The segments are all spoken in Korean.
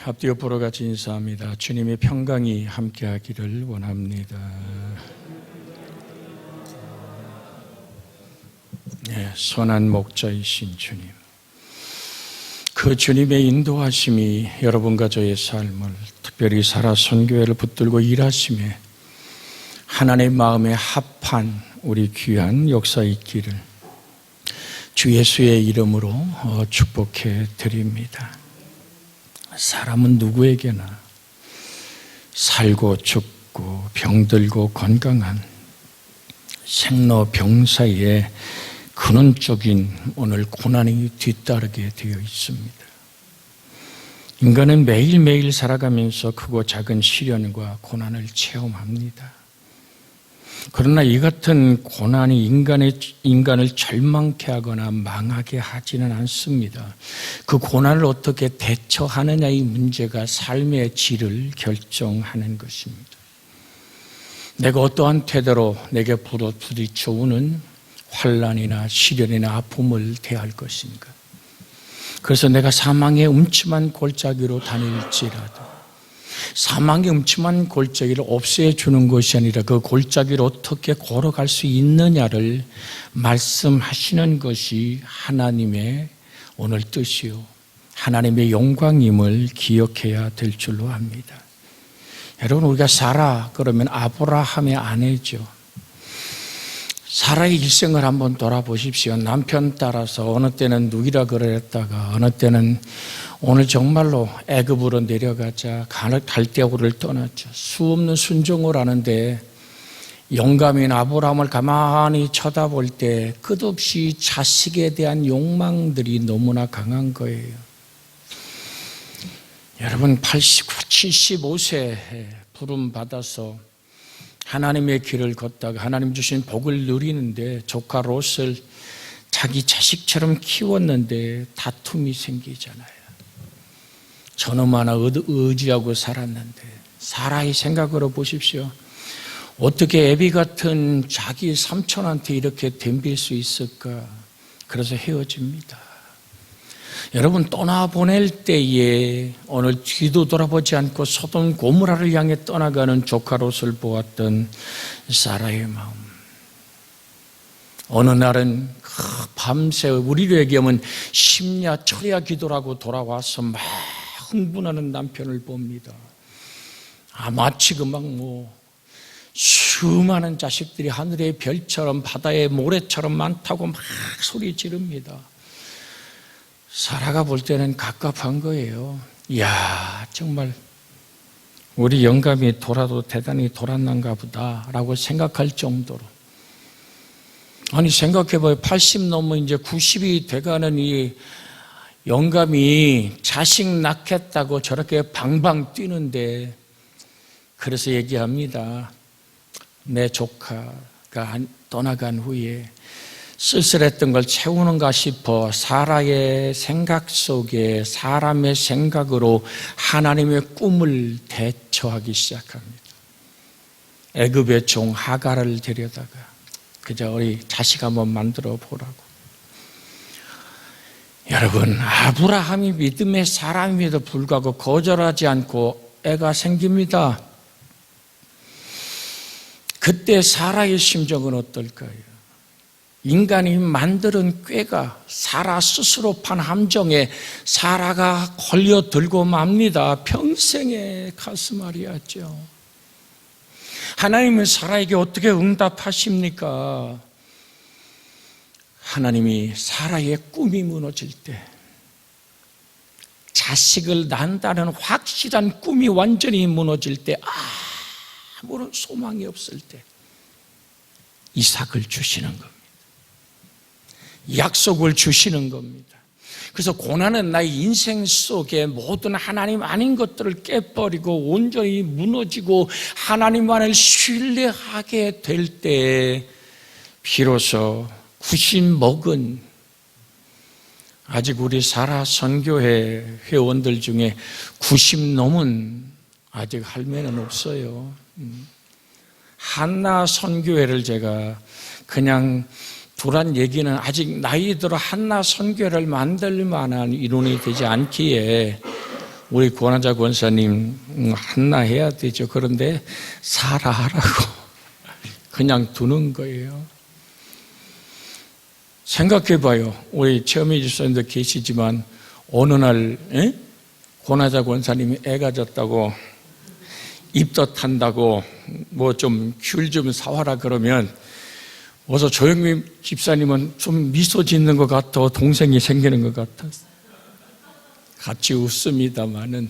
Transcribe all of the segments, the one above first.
앞뒤 옆으로 같이 인사합니다. 주님의 평강이 함께하기를 원합니다. 선한 목자이신 주님, 그 주님의 인도하심이 여러분과 저의 삶을, 특별히 살아 선교회를 붙들고 일하심에 하나님의 마음에 합한 우리 귀한 역사 있기를 주 예수의 이름으로 축복해 드립니다. 사람은 누구에게나 살고 죽고 병들고 건강한 생로병 사이에 근원적인 오늘 고난이 뒤따르게 되어 있습니다. 인간은 매일매일 살아가면서 크고 작은 시련과 고난을 체험합니다. 그러나 이 같은 고난이 인간을 절망케 하거나 망하게 하지는 않습니다. 그 고난을 어떻게 대처하느냐의 문제가 삶의 질을 결정하는 것입니다. 내가 어떠한 태도로 내게 부딪혀 오는 환난이나 시련이나 아픔을 대할 것인가. 그래서 내가 사망의 음침한 골짜기로 다닐지라도 사망의 음침한 골짜기를 없애주는 것이 아니라 그 골짜기를 어떻게 걸어갈 수 있느냐를 말씀하시는 것이 하나님의 오늘 뜻이요 하나님의 영광임을 기억해야 될 줄로 압니다. 여러분, 우리가 사라 그러면 아브라함의 아내죠. 사라의 일생을 한번 돌아보십시오. 남편 따라서 어느 때는 누이라 그랬다가 어느 때는 오늘 정말로 애굽으로 내려가자 갈대아우를 떠났죠. 수없는 순종을 하는데 영감인 아브라함을 가만히 쳐다볼 때 끝없이 자식에 대한 욕망들이 너무나 강한 거예요. 여러분, 89, 75세 부름 받아서 하나님의 길을 걷다가 하나님 주신 복을 누리는데 조카 롯을 자기 자식처럼 키웠는데 다툼이 생기잖아요. 저놈 하나 의지하고 살았는데 사라의 생각으로 보십시오. 어떻게 애비 같은 자기 삼촌한테 이렇게 덤빌 수 있을까? 그래서 헤어집니다. 여러분, 떠나보낼 때에 오늘 뒤도 돌아보지 않고 소돔 고모라를 향해 떠나가는 조카 롯을 보았던 사라의 마음. 어느 날은 밤새 우리로 얘기하면 심야 철야 기도라고 돌아와서 막 흥분하는 남편을 봅니다. 마치 수많은 자식들이 하늘의 별처럼 바다의 모래처럼 많다고 막 소리 지릅니다. 사라가 볼 때는 갑갑한 거예요. 이야, 정말 우리 영감이 돌아도 대단히 돌았는가 보다라고 생각할 정도로. 아니, 생각해봐요. 80 넘어 이제 90이 돼가는 이 영감이 자식 낳겠다고 저렇게 방방 뛰는데, 그래서 얘기합니다. 내 조카가 떠나간 후에 쓸쓸했던 걸 채우는가 싶어 사라의 생각 속에 사람의 생각으로 하나님의 꿈을 대처하기 시작합니다. 애굽의 종 하갈을 데려다가 그저 우리 자식 한번 만들어 보라고. 여러분, 아브라함이 믿음의 사람임에도 불구하고 거절하지 않고 애가 생깁니다. 그때 사라의 심정은 어떨까요? 인간이 만드는 꾀가 사라 스스로 판 함정에 사라가 걸려들고 맙니다. 평생의 가슴앓이였죠. 하나님은 사라에게 어떻게 응답하십니까? 하나님이 사라의 꿈이 무너질 때, 자식을 낳는다는 확실한 꿈이 완전히 무너질 때, 아무런 소망이 없을 때 이삭을 주시는 겁니다. 약속을 주시는 겁니다. 그래서 고난은 나의 인생 속에 모든 하나님 아닌 것들을 깨버리고 온전히 무너지고 하나님만을 신뢰하게 될 때 비로소 90 먹은, 아직 우리 사라 선교회 회원들 중에 90 넘은 아직 할매는 없어요. 한나 선교회를 제가 그냥 두란 얘기는 아직 나이 들어 한나 선교회를 만들 만한 인원이 되지 않기에 우리 권하자 권사님 한나 해야 되죠. 그런데 사라 하라고 그냥 두는 거예요. 생각해 봐요. 우리 최어미 집사님도 계시지만 어느 날 권하자 권사님이 애가 졌다고 입덧 탄다고 뭐 좀 귤 좀 사와라 그러면 어서 조영미 집사님은 좀 미소 짓는 것 같아. 동생이 생기는 것 같아서 같이 웃습니다마는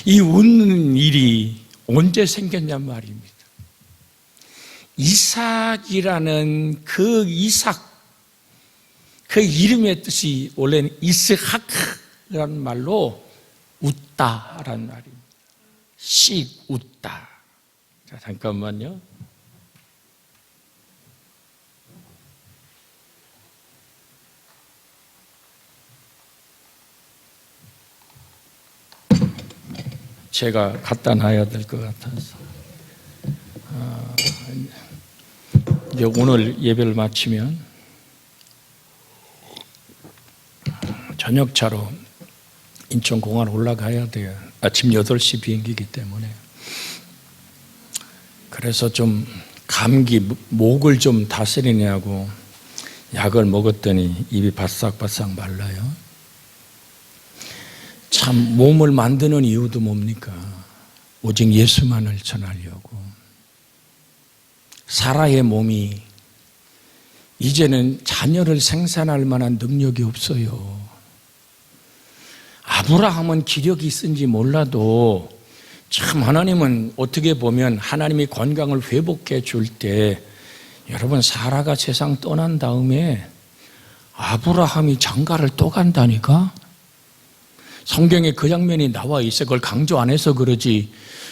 이 웃는 일이 언제 생겼냔 말입니다. 이삭이라는 그 이삭, 그 이름의 뜻이 원래는 이스하크라는 말로 웃다라는 말입니다. 씩 웃다. 자, 잠깐만요. 제가 갖다 놔야 될 것 같아서. 이제 오늘 예배를 마치면 저녁차로 인천공항 올라가야 돼요. 아침 8시 비행기이기 때문에. 그래서 좀 감기, 목을 좀 다스리냐고 약을 먹었더니 입이 바싹바싹 말라요. 참 몸을 만드는 이유도 뭡니까? 오직 예수만을 전하려고. 사라의 몸이 이제는 자녀를 생산할 만한 능력이 없어요. 아브라함은 기력이 있은지 몰라도 참 하나님은 어떻게 보면 하나님이 건강을 회복해 줄 때 여러분 사라가 세상 떠난 다음에 아브라함이 장가를 또 간다니까? 성경에 그 장면이 나와 있어. 그걸 강조 안 해서 그러지.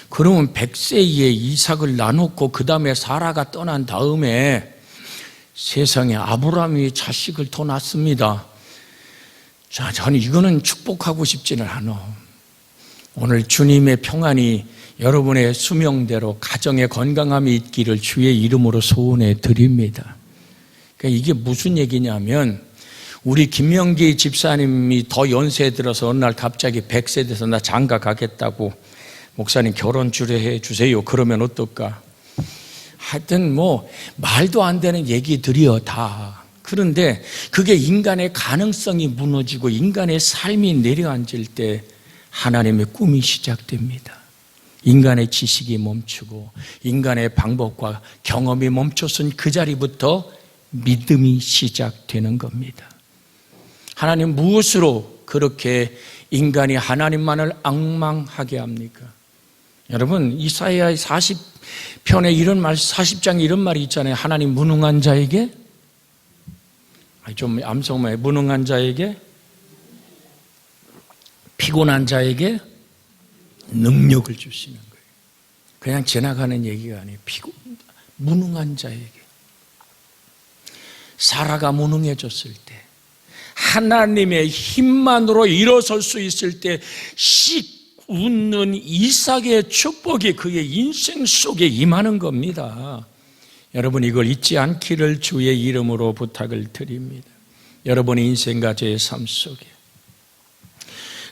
그러면 100세에 이삭을 나놓고 그 다음에 사라가 떠난 다음에 세상에 아브라함이 자식을 더 낳습니다. 자, 저는 이거는 축복하고 싶지는 않아. 오늘 주님의 평안이 여러분의 수명대로 가정에 건강함이 있기를 주의 이름으로 소원해 드립니다. 그러니까 이게 무슨 얘기냐면 우리 김명기 집사님이 더 연세 들어서 어느 날 갑자기 100세 돼서 나 장가 가겠다고 목사님 결혼 주례해 주세요. 그러면 어떨까? 하여튼 뭐 말도 안 되는 얘기들이요 다. 그런데 그게 인간의 가능성이 무너지고 인간의 삶이 내려앉을 때 하나님의 꿈이 시작됩니다. 인간의 지식이 멈추고 인간의 방법과 경험이 멈춰선 그 자리부터 믿음이 시작되는 겁니다. 하나님 무엇으로 그렇게 인간이 하나님만을 앙망하게 합니까? 여러분 이사야 40편에 이런 말, 40장에 이런 말이 있잖아요. 하나님 무능한 자에게, 좀 암송해, 무능한 자에게, 피곤한 자에게 능력을 주시는 거예요. 그냥 지나가는 얘기가 아니에요. 무능한 자에게. 사라가 무능해졌을 때, 하나님의 힘만으로 일어설 수 있을 때 씩 웃는 이삭의 축복이 그의 인생 속에 임하는 겁니다. 여러분 이걸 잊지 않기를 주의 이름으로 부탁을 드립니다. 여러분의 인생과 제 삶 속에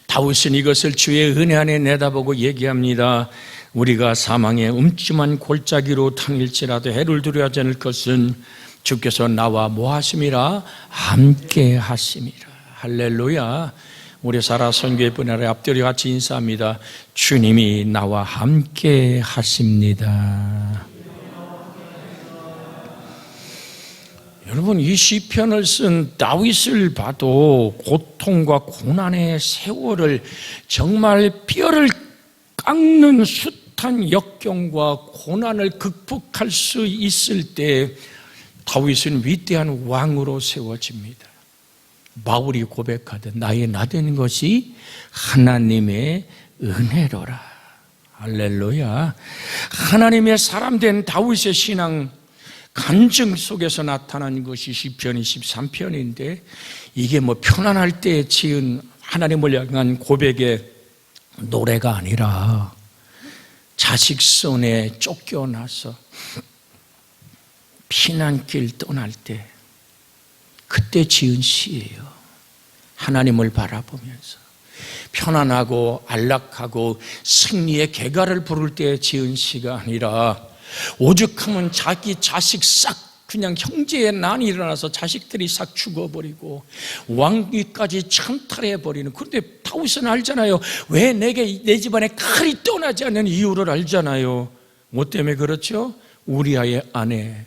다윗은 이것을 주의 은혜 안에 내다보고 얘기합니다. 우리가 사망의 음침한 골짜기로 다닐지라도 해를 두려워하지 않을 것은 주께서 나와 뭐 하심이라? 함께 하심이라. 할렐루야. 우리 사라 선교의 분야를 앞뒤로 같이 인사합니다. 주님이 나와 함께 하십니다. 여러분 이 시편을 쓴 다윗을 봐도 고통과 고난의 세월을 정말 뼈를 깎는 숱한 역경과 고난을 극복할 수 있을 때 다윗은 위대한 왕으로 세워집니다. 바울이 고백하듯 나의 나된 것이 하나님의 은혜로라. 할렐루야. 하나님의 사람 된 다윗의 신앙 간증 속에서 나타난 것이 시편 23편인데 이게 뭐 편안할 때 지은 하나님을 향한 고백의 노래가 아니라 자식 손에 쫓겨나서 피난길 떠날 때 그때 지은 시예요. 하나님을 바라보면서 편안하고 안락하고 승리의 개가를 부를 때 지은 시가 아니라 오죽하면 자기 자식 싹 그냥 형제의 난이 일어나서 자식들이 싹 죽어버리고 왕위까지 천탈해버리는. 그런데 다윗은 알잖아요. 왜 내 집안에 칼이 떠나지 않는 이유를 알잖아요. 뭐 때문에 그렇죠? 우리아의 아내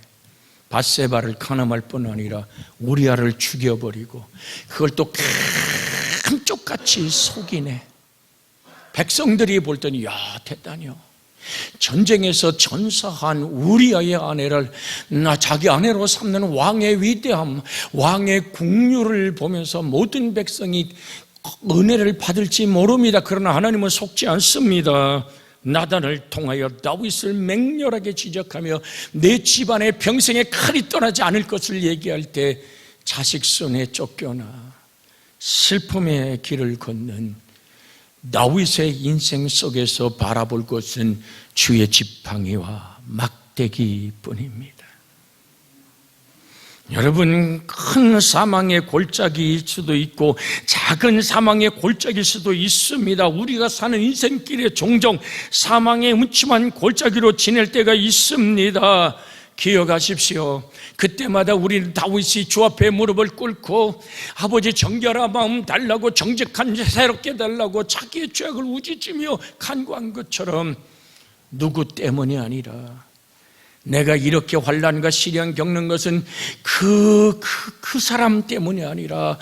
밧세바를 간음할 뿐 아니라 우리아를 죽여버리고 그걸 또 감쪽같이 속이네. 백성들이 볼 때는 야 대단해요. 전쟁에서 전사한 우리아의 아내를 자기 아내로 삼는 왕의 위대함, 왕의 국률을 보면서 모든 백성이 은혜를 받을지 모릅니다. 그러나 하나님은 속지 않습니다. 나단을 통하여 다윗을 맹렬하게 지적하며 내 집안에 평생에 칼이 떠나지 않을 것을 얘기할 때 자식 손에 쫓겨나 슬픔의 길을 걷는 다윗의 인생 속에서 바라볼 것은 주의 지팡이와 막대기뿐입니다. 여러분, 큰 사망의 골짜기일 수도 있고 작은 사망의 골짜기일 수도 있습니다. 우리가 사는 인생길에 종종 사망의 음침한 골짜기로 지낼 때가 있습니다. 기억하십시오. 그때마다 우리는 다윗이 주 앞에 무릎을 꿇고 아버지 정결한 마음 달라고, 정직한 새롭게 달라고 자기의 죄악을 우짖으며 간구한 것처럼 누구 때문이 아니라 내가 이렇게 환난과 시련 겪는 것은 그 사람 때문이 아니라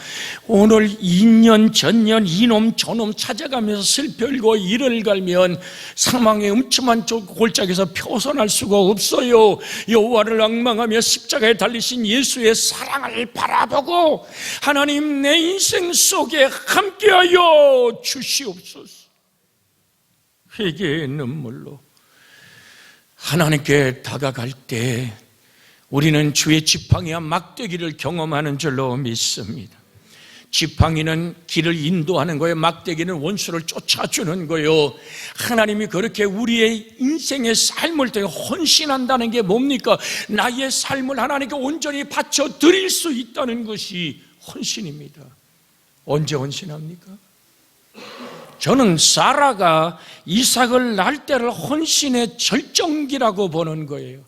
오늘 2년 전년 이놈 저놈 찾아가면서 슬퍼 이를 갈면 사망의 음침한 골짜기에서 벗어날 수가 없어요. 여호와를 앙망하며 십자가에 달리신 예수의 사랑을 바라보고 하나님 내 인생 속에 함께하여 주시옵소서. 회개의 눈물로 하나님께 다가갈 때 우리는 주의 지팡이와 막대기를 경험하는 줄로 믿습니다. 지팡이는 길을 인도하는 거예요. 막대기는 원수를 쫓아주는 거예요. 하나님이 그렇게 우리의 인생의 삶을 통해 헌신한다는 게 뭡니까? 나의 삶을 하나님께 온전히 바쳐 드릴 수 있다는 것이 헌신입니다. 언제 헌신합니까? 저는 사라가 이삭을 낳을 때를 헌신의 절정기라고 보는 거예요.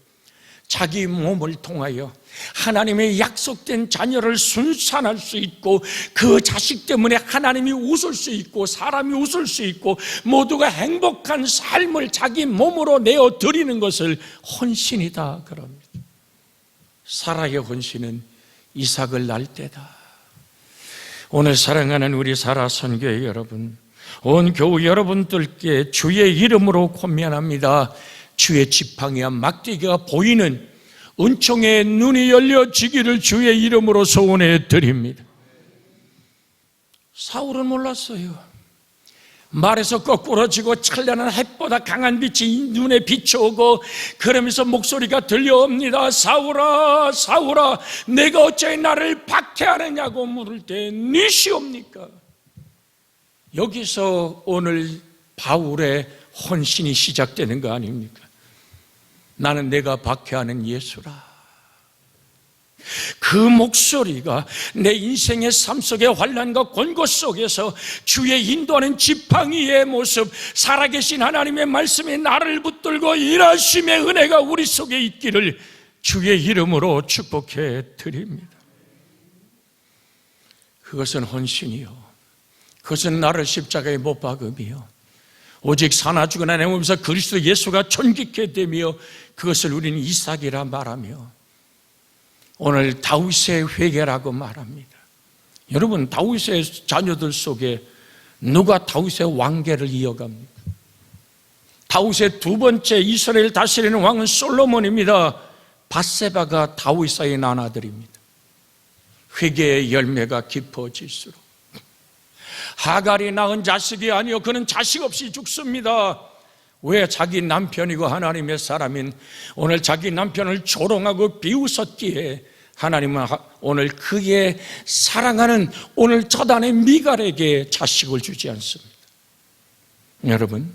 자기 몸을 통하여 하나님의 약속된 자녀를 순산할 수 있고 그 자식 때문에 하나님이 웃을 수 있고 사람이 웃을 수 있고 모두가 행복한 삶을 자기 몸으로 내어드리는 것을 헌신이다 그럽니다. 사라의 헌신은 이삭을 낳을 때다. 오늘 사랑하는 우리 사라 선교회 여러분, 온 교우 여러분들께 주의 이름으로 권면합니다. 주의 지팡이와 막대기가 보이는 은총의 눈이 열려지기를 주의 이름으로 소원해 드립니다. 사울은 몰랐어요. 말에서 거꾸러지고 찬란한 햇보다 강한 빛이 눈에 비춰오고 그러면서 목소리가 들려옵니다. 사울아 사울아 내가 어찌 나를 박해하느냐고 물을 때 니시옵니까? 여기서 오늘 바울의 헌신이 시작되는 거 아닙니까? 나는 내가 박해하는 예수라. 그 목소리가 내 인생의 삶 속의 환난과 곤고 속에서 주의 인도하는 지팡이의 모습, 살아계신 하나님의 말씀이 나를 붙들고 일하심의 은혜가 우리 속에 있기를 주의 이름으로 축복해 드립니다. 그것은 헌신이요, 그것은 나를 십자가에 못 박음이요, 오직 사나 죽으나 내 몸에서 그리스도 예수가 존귀케 되며 그것을 우리는 이삭이라 말하며 오늘 다윗의 회개라고 말합니다. 여러분, 다윗의 자녀들 속에 누가 다윗의 왕계를 이어갑니까? 다윗의 두 번째 이스라엘 다스리는 왕은 솔로몬입니다. 밧세바가 다윗 사이의 아들입니다. 회개의 열매가 깊어질수록 하갈이 낳은 자식이 아니요 그는 자식 없이 죽습니다. 왜? 자기 남편이고 하나님의 사람인 오늘 자기 남편을 조롱하고 비웃었기에 하나님은 오늘 그의 사랑하는 오늘 저단의 미갈에게 자식을 주지 않습니다. 여러분,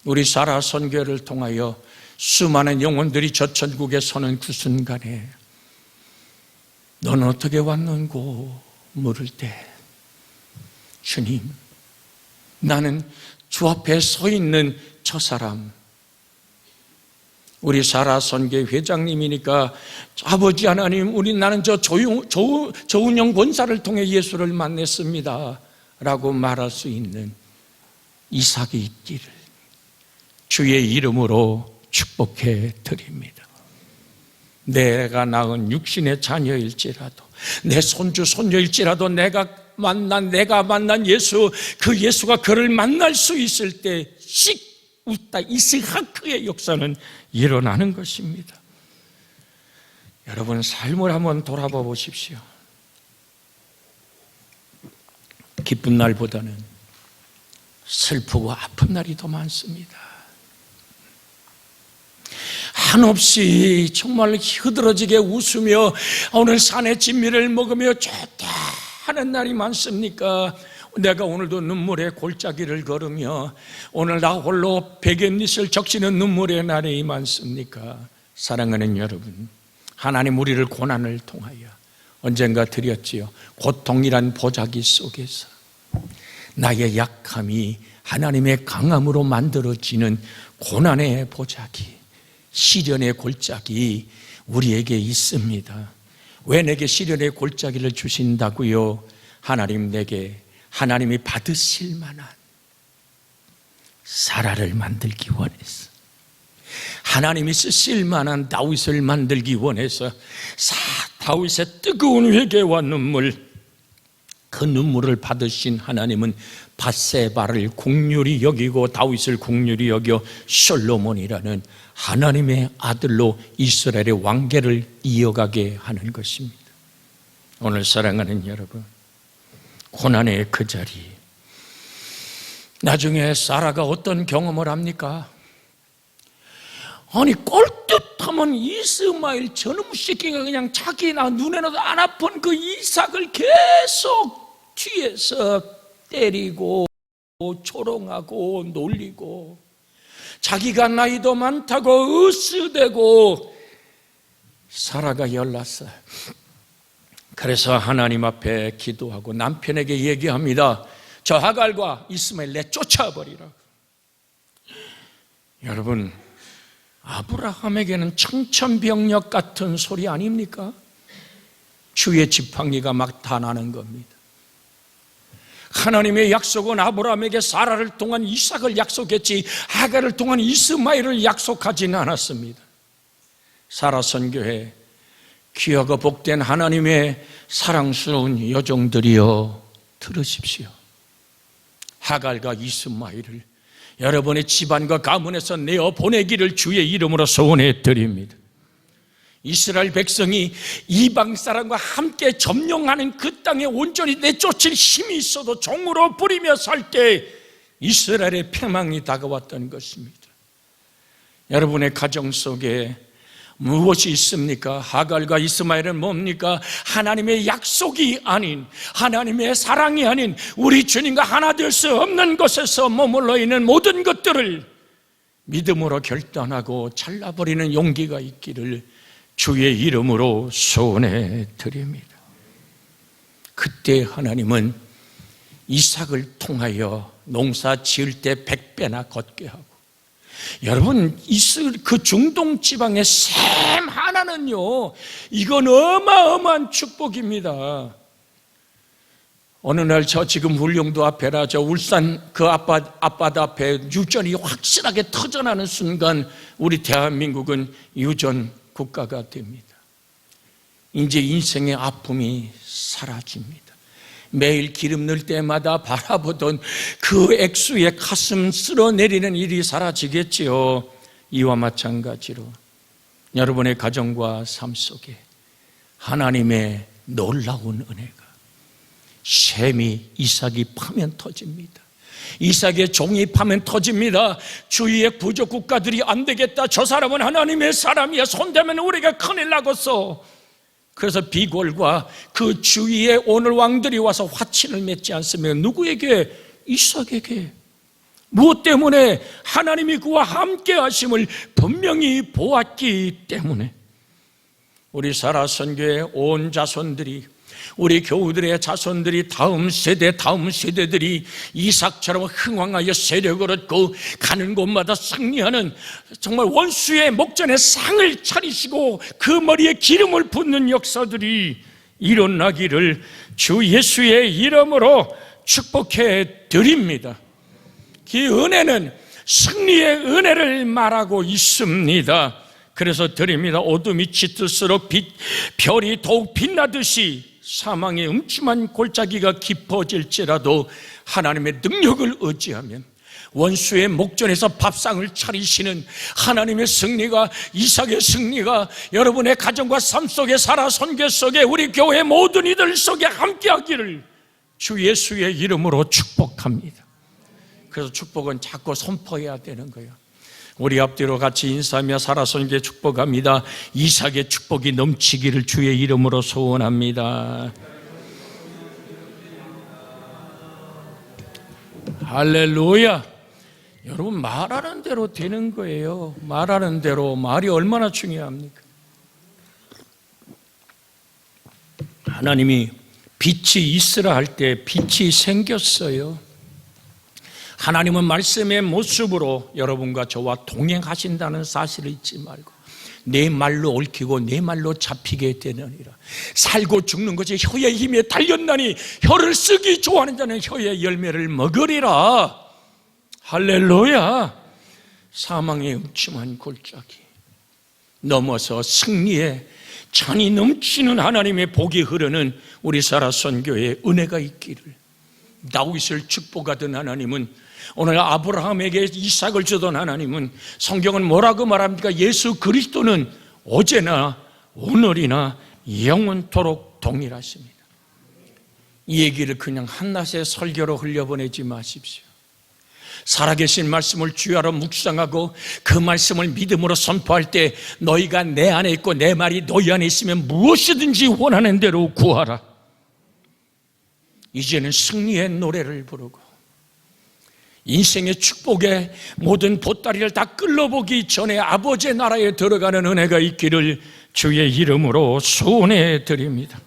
우리 사라 선교를 통하여 수많은 영혼들이 저 천국에 서는 그 순간에 너는 어떻게 왔는고 물을 때 주님 나는 주 앞에 서 있는 저 사람. 우리 사라 선교 회장님이니까 아버지 하나님, 나는 저 조은영 권사를 통해 예수를 만났습니다 라고 말할 수 있는 이삭이 있기를 주의 이름으로 축복해 드립니다. 내가 낳은 육신의 자녀일지라도, 내 손주 손녀일지라도 내가 만난 예수, 그 예수가 그를 만날 수 있을 때 웃다 이스하크의 역사는 일어나는 것입니다. 여러분, 삶을 한번 돌아봐 보십시오. 기쁜 날보다는 슬프고 아픈 날이 더 많습니다. 한없이 정말 흐드러지게 웃으며 오늘 산의 진미를 먹으며 좋다 하는 날이 많습니까? 내가 오늘도 눈물의 골짜기를 걸으며 오늘 나 홀로 베갯잇을 적시는 눈물의 날이 많습니까? 사랑하는 여러분, 하나님 우리를 고난을 통하여 언젠가 드렸지요. 고통이란 보자기 속에서 나의 약함이 하나님의 강함으로 만들어지는 고난의 보자기, 시련의 골짜기 우리에게 있습니다. 왜 내게 시련의 골짜기를 주신다고요? 하나님이 받으실 만한 사라를 만들기 원해서, 하나님이 쓰실 만한 다윗을 만들기 원해서 다윗의 뜨거운 회개와 눈물, 그 눈물을 받으신 하나님은 밧세바를 긍휼히 여기고 다윗을 긍휼히 여겨 솔로몬이라는 하나님의 아들로 이스라엘의 왕계를 이어가게 하는 것입니다. 오늘 사랑하는 여러분, 고난의 그 자리, 나중에 사라가 어떤 경험을 합니까? 아니, 꼴뜻하면 이스마엘 저놈 새끼가 그냥 자기나 눈에는 안 아픈 그 이삭을 계속 뒤에서 때리고 조롱하고 놀리고, 자기가 나이도 많다고 으스대고 사라가 열났어요. 그래서 하나님 앞에 기도하고 남편에게 얘기합니다. 저 하갈과 이스마엘 내쫓아버리라고. 여러분, 아브라함에게는 청천벽력 같은 소리 아닙니까? 주의 지팡이가 막 다 나는 겁니다. 하나님의 약속은 아브라함에게 사라를 통한 이삭을 약속했지 하갈을 통한 이스마엘을 약속하지는 않았습니다. 사라 선교회, 귀하고 복된 하나님의 사랑스러운 여종들이여 들으십시오. 하갈과 이스마엘을 여러분의 집안과 가문에서 내어 보내기를 주의 이름으로 소원해 드립니다. 이스라엘 백성이 이방 사람과 함께 점령하는 그 땅에 온전히 내쫓을 힘이 있어도 종으로 부리며 살 때 이스라엘의 패망이 다가왔던 것입니다. 여러분의 가정 속에 무엇이 있습니까? 하갈과 이스마엘은 뭡니까? 하나님의 약속이 아닌, 하나님의 사랑이 아닌 우리 주님과 하나 될 수 없는 곳에서 머물러 있는 모든 것들을 믿음으로 결단하고 잘라버리는 용기가 있기를 주의 이름으로 소원해 드립니다. 그때 하나님은 이삭을 통하여 농사 지을 때 100배나 걷게 하고, 여러분, 그 중동 지방의 샘 하나는요, 이건 어마어마한 축복입니다. 어느 날 저 지금 울릉도 앞에라 저 울산 그 앞바다 앞에 유전이 확실하게 터져나는 순간 우리 대한민국은 유전 국가가 됩니다. 이제 인생의 아픔이 사라집니다. 매일 기름 넣을 때마다 바라보던 그 액수의 가슴 쓸어내리는 일이 사라지겠지요. 이와 마찬가지로 여러분의 가정과 삶 속에 하나님의 놀라운 은혜가, 셈이 이삭이 파면 터집니다. 이삭의 종이 파면 터집니다. 주위의 부족 국가들이 안 되겠다, 저 사람은 하나님의 사람이야, 손대면 우리가 큰일 나겠어. 그래서 비골과 그 주위의 오늘 왕들이 와서 화친을 맺지 않으면 누구에게? 이삭에게. 무엇 때문에? 하나님이 그와 함께 하심을 분명히 보았기 때문에. 우리 사라 선교의 온 자손들이 우리 교우들의 자손들이 다음 세대들이 이삭처럼 흥왕하여 세력을 얻고 가는 곳마다 승리하는 정말 원수의 목전에 상을 차리시고 그 머리에 기름을 붓는 역사들이 일어나기를 주 예수의 이름으로 축복해 드립니다. 그 은혜는 승리의 은혜를 말하고 있습니다. 그래서 드립니다. 어둠이 짙을수록 별이 더욱 빛나듯이 사망의 음침한 골짜기가 깊어질지라도 하나님의 능력을 의지하면 원수의 목전에서 밥상을 차리시는 하나님의 승리가, 이삭의 승리가 여러분의 가정과 삶 속에, 살아 선교 속에, 우리 교회 모든 이들 속에 함께하기를 주 예수의 이름으로 축복합니다. 그래서 축복은 자꾸 선포해야 되는 거예요. 우리 앞뒤로 같이 인사하며 살아선교에 축복합니다. 이삭의 축복이 넘치기를 주의 이름으로 소원합니다. 할렐루야. 여러분, 말하는 대로 되는 거예요. 말하는 대로. 말이 얼마나 중요합니까? 하나님이 빛이 있으라 할 때 빛이 생겼어요. 하나님은 말씀의 모습으로 여러분과 저와 동행하신다는 사실을 잊지 말고 내 말로 얽히고 내 말로 잡히게 되느니라. 살고 죽는 것이 혀의 힘에 달렸나니 혀를 쓰기 좋아하는 자는 혀의 열매를 먹으리라. 할렐루야. 사망의 음침한 골짜기 넘어서 승리의 잔이 넘치는 하나님의 복이 흐르는 우리 살아선교의 은혜가 있기를. 다윗을 축복하던 하나님은, 오늘 아브라함에게 이삭을 주던 하나님은, 성경은 뭐라고 말합니까? 예수 그리스도는 어제나 오늘이나 영원토록 동일하십니다. 이 얘기를 그냥 한낮에 설교로 흘려보내지 마십시오. 살아계신 말씀을 주야로 묵상하고 그 말씀을 믿음으로 선포할 때 너희가 내 안에 있고 내 말이 너희 안에 있으면 무엇이든지 원하는 대로 구하라. 이제는 승리의 노래를 부르고 인생의 축복의 모든 보따리를 다 끌어보기 전에 아버지의 나라에 들어가는 은혜가 있기를 주의 이름으로 소원해 드립니다.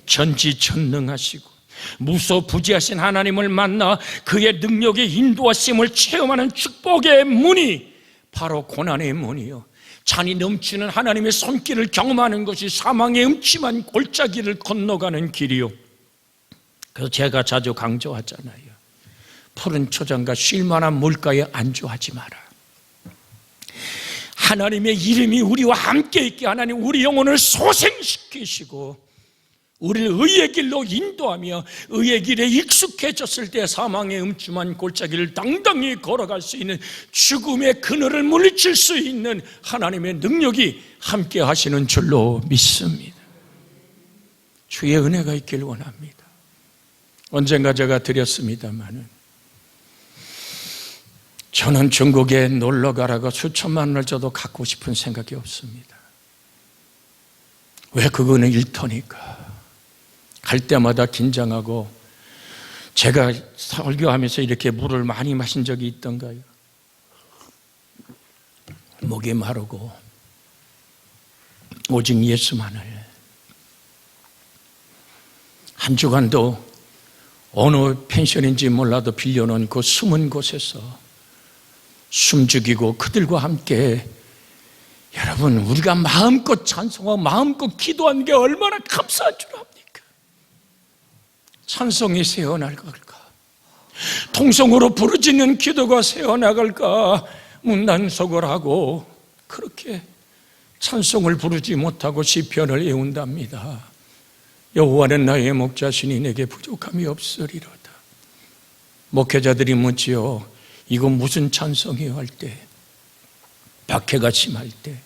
전지전능하시고 무소부지하신 하나님을 만나 그의 능력의 인도하심을 체험하는 축복의 문이 바로 고난의 문이요, 잔이 넘치는 하나님의 손길을 경험하는 것이 사망의 음침한 골짜기를 건너가는 길이요. 그래서 제가 자주 강조하잖아요. 푸른 초장과 쉴만한 물가에 안주하지 마라. 하나님의 이름이 우리와 함께 있게 하나님 우리 영혼을 소생시키시고 우리를 의의 길로 인도하며 의의 길에 익숙해졌을 때 사망의 음침한 골짜기를 당당히 걸어갈 수 있는, 죽음의 그늘을 물리칠 수 있는 하나님의 능력이 함께 하시는 줄로 믿습니다. 주의 은혜가 있길 원합니다. 언젠가 제가 드렸습니다마는 저는 중국에 놀러 가라고 수천만 원을 줘도 갖고 싶은 생각이 없습니다. 왜? 그거는 일터니까. 갈 때마다 긴장하고, 제가 설교하면서 이렇게 물을 많이 마신 적이 있던가요? 목이 마르고 오직 예수만을. 한 주간도 어느 펜션인지 몰라도 빌려놓은 그 숨은 곳에서 숨죽이고 그들과 함께, 여러분, 우리가 마음껏 찬송하고 마음껏 기도하는 게 얼마나 감사한 줄 압니까? 찬송이 새어나갈까? 통성으로 부르짖는 기도가 새어나갈까? 문단속을 하고 그렇게 찬송을 부르지 못하고 시편을 외운답니다. 여호와는 나의 목자시니 내게 부족함이 없으리로다. 목회자들이 묻지요. 이거 무슨 찬송이요? 할 때, 박해가 심할 때,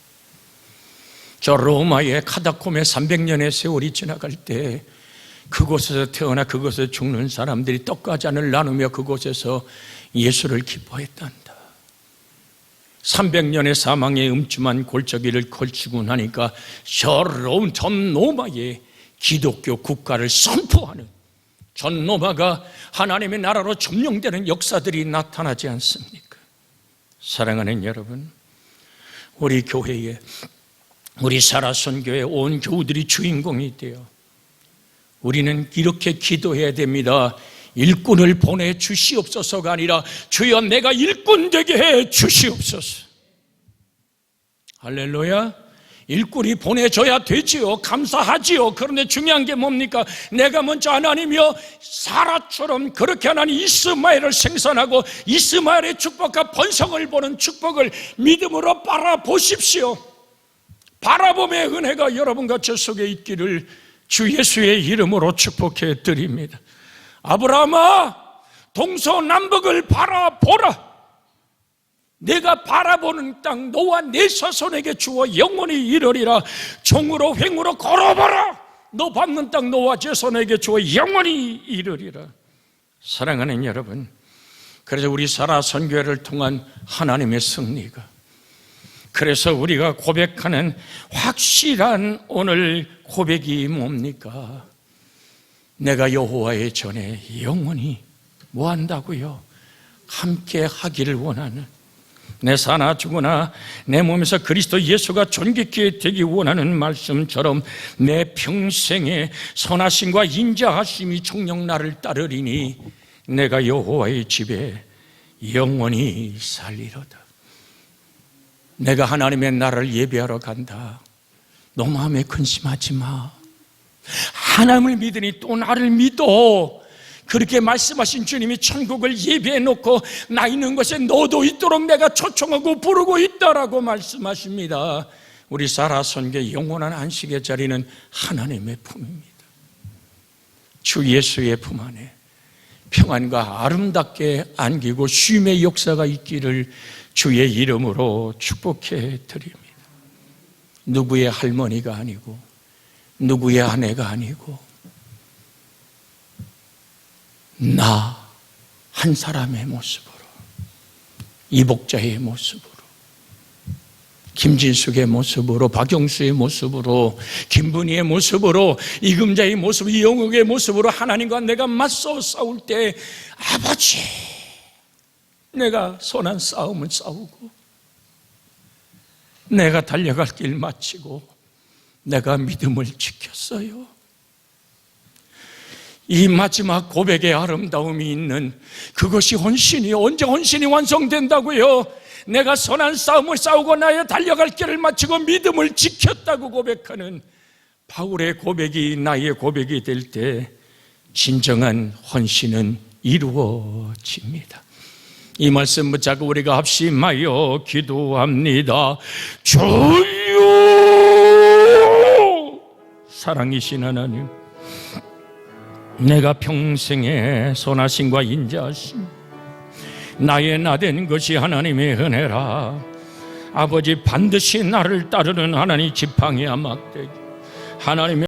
저 로마의 카다콤의 300년의 세월이 지나갈 때 그곳에서 태어나 그곳에서 죽는 사람들이 떡과 잔을 나누며 그곳에서 예수를 기뻐했단다. 300년의 사망의 음침한 골짜기를 걸치고 나니까 저 로마의 기독교 국가를 선포하는, 전 로마가 하나님의 나라로 점령되는 역사들이 나타나지 않습니까? 사랑하는 여러분, 우리 교회에, 우리 살아선교회 온 교우들이 주인공이 되어 우리는 이렇게 기도해야 됩니다. 일꾼을 보내주시옵소서가 아니라 주여 내가 일꾼 되게 해 주시옵소서. 할렐루야. 일꾼이 보내줘야 되지요. 감사하지요. 그런데 중요한 게 뭡니까? 내가 먼저 하나님이여 사라처럼 그렇게 하나님 이스마엘을 생산하고 이스마엘의 축복과 번성을 보는 축복을 믿음으로 바라보십시오. 바라봄의 은혜가 여러분과 저 속에 있기를 주 예수의 이름으로 축복해 드립니다. 아브라함아, 동서남북을 바라보라. 내가 바라보는 땅 너와 내 자손에게 주어 영원히 이르리라. 종으로 횡으로 걸어보라. 너 밟는 땅 너와 자손에게 주어 영원히 이르리라. 사랑하는 여러분, 그래서 우리 사라 선교회를 통한 하나님의 승리가, 그래서 우리가 고백하는 확실한 오늘 고백이 뭡니까? 내가 여호와의 전에 영원히 뭐 한다고요? 함께 하기를 원하는, 내 사나 죽으나 내 몸에서 그리스도 예수가 존귀케 되기 원하는 말씀처럼 내 평생에 선하심과 인자하심이 총력 나를 따르리니 내가 여호와의 집에 영원히 살리로다. 내가 하나님의 나라를 예배하러 간다. 너 마음에 근심하지 마. 하나님을 믿으니 또 나를 믿어. 그렇게 말씀하신 주님이 천국을 예비해 놓고 나 있는 곳에 너도 있도록 내가 초청하고 부르고 있다라고 말씀하십니다. 우리 사라 선교의 영원한 안식의 자리는 하나님의 품입니다. 주 예수의 품 안에 평안과 아름답게 안기고 쉼의 역사가 있기를 주의 이름으로 축복해 드립니다. 누구의 할머니가 아니고 누구의 아내가 아니고 나 한 사람의 모습으로, 이복자의 모습으로, 김진숙의 모습으로, 박영수의 모습으로, 김분희의 모습으로, 이금자의 모습으로, 이영욱의 모습으로 하나님과 내가 맞서 싸울 때 아버지, 내가 선한 싸움을 싸우고 내가 달려갈 길 마치고 내가 믿음을 지켰어요. 이 마지막 고백의 아름다움이 있는 그것이 헌신이, 언제 헌신이 완성된다고요? 내가 선한 싸움을 싸우고 나의 달려갈 길을 마치고 믿음을 지켰다고 고백하는 바울의 고백이 나의 고백이 될 때 진정한 헌신은 이루어집니다. 이 말씀 붙잡고 우리가 합심하여 기도합니다. 주여, 사랑이신 하나님, 내가 평생에 선하심과 인자하심, 나의 나된 것이 하나님의 은혜라. 아버지, 반드시 나를 따르는 하나님 지팡이와 막대기, 하나님의